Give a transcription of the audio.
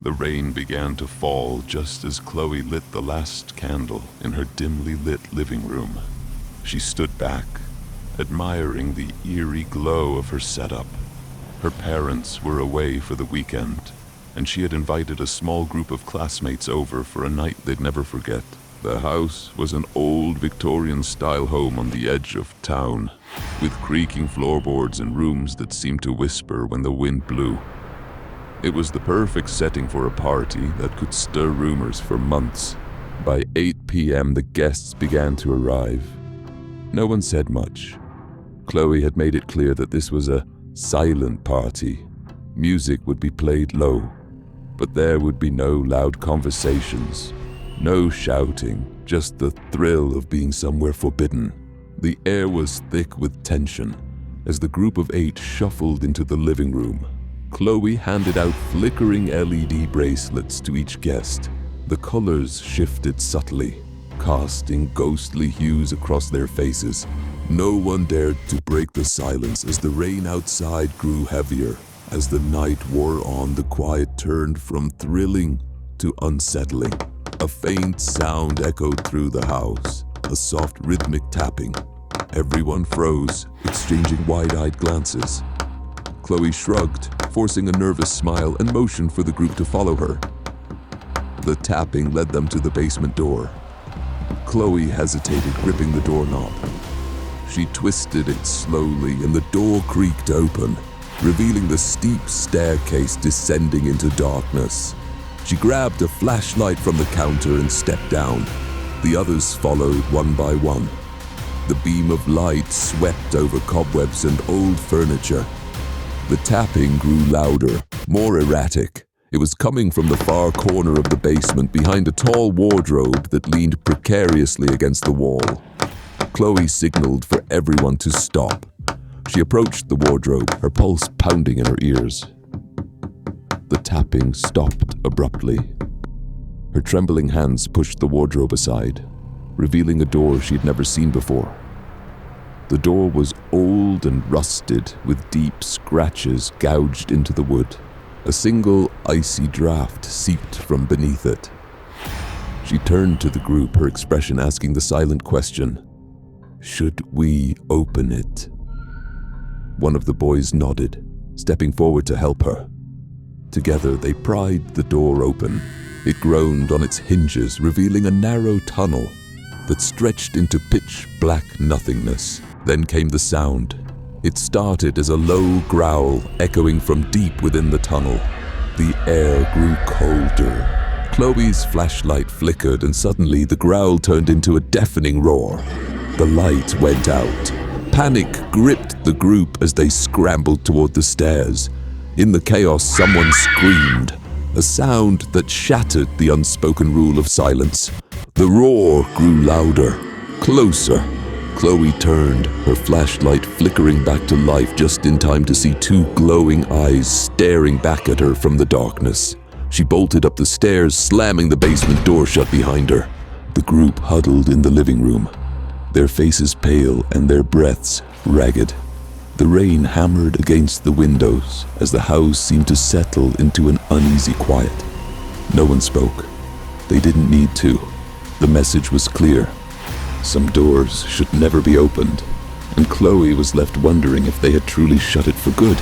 The rain began to fall just as Chloe lit the last candle in her dimly lit living room. She stood back, admiring the eerie glow of her setup. Her parents were away for the weekend, and she had invited a small group of classmates over for a night they'd never forget. The house was an old Victorian-style home on the edge of town, with creaking floorboards and rooms that seemed to whisper when the wind blew. It was the perfect setting for a party that could stir rumors for months. By 8 p.m. the guests began to arrive. No one said much. Chloe had made it clear that this was a silent party. Music would be played low, but there would be no loud conversations. No shouting, just the thrill of being somewhere forbidden. The air was thick with tension as the group of 8 shuffled into the living room. Chloe handed out flickering LED bracelets to each guest. The colors shifted subtly, casting ghostly hues across their faces. No one dared to break the silence as the rain outside grew heavier. As the night wore on, the quiet turned from thrilling to unsettling. A faint sound echoed through the house, a soft rhythmic tapping. Everyone froze, exchanging wide-eyed glances. Chloe shrugged, forcing a nervous smile, and motioned for the group to follow her. The tapping led them to the basement door. Chloe hesitated, gripping the doorknob. She twisted it slowly, and the door creaked open, revealing the steep staircase descending into darkness. She grabbed a flashlight from the counter and stepped down. The others followed one by one. The beam of light swept over cobwebs and old furniture. The tapping grew louder, more erratic. It was coming from the far corner of the basement, behind a tall wardrobe that leaned precariously against the wall. Chloe signaled for everyone to stop. She approached the wardrobe, her pulse pounding in her ears. The tapping stopped abruptly. Her trembling hands pushed the wardrobe aside, revealing a door she'd never seen before. The door was old and rusted, with deep scratches gouged into the wood. A single icy draft seeped from beneath it. She turned to the group, her expression asking the silent question, "Should we open it?" One of the boys nodded, stepping forward to help her. Together, they pried the door open. It groaned on its hinges, revealing a narrow tunnel that stretched into pitch-black nothingness. Then came the sound. It started as a low growl echoing from deep within the tunnel. The air grew colder. Chloe's flashlight flickered, and suddenly the growl turned into a deafening roar. The light went out. Panic gripped the group as they scrambled toward the stairs. In the chaos, someone screamed, a sound that shattered the unspoken rule of silence. The roar grew louder, closer. Chloe turned, her flashlight flickering back to life just in time to see 2 glowing eyes staring back at her from the darkness. She bolted up the stairs, slamming the basement door shut behind her. The group huddled in the living room, their faces pale and their breaths ragged. The rain hammered against the windows as the house seemed to settle into an uneasy quiet. No one spoke. They didn't need to. The message was clear. Some doors should never be opened, and Chloe was left wondering if they had truly shut it for good.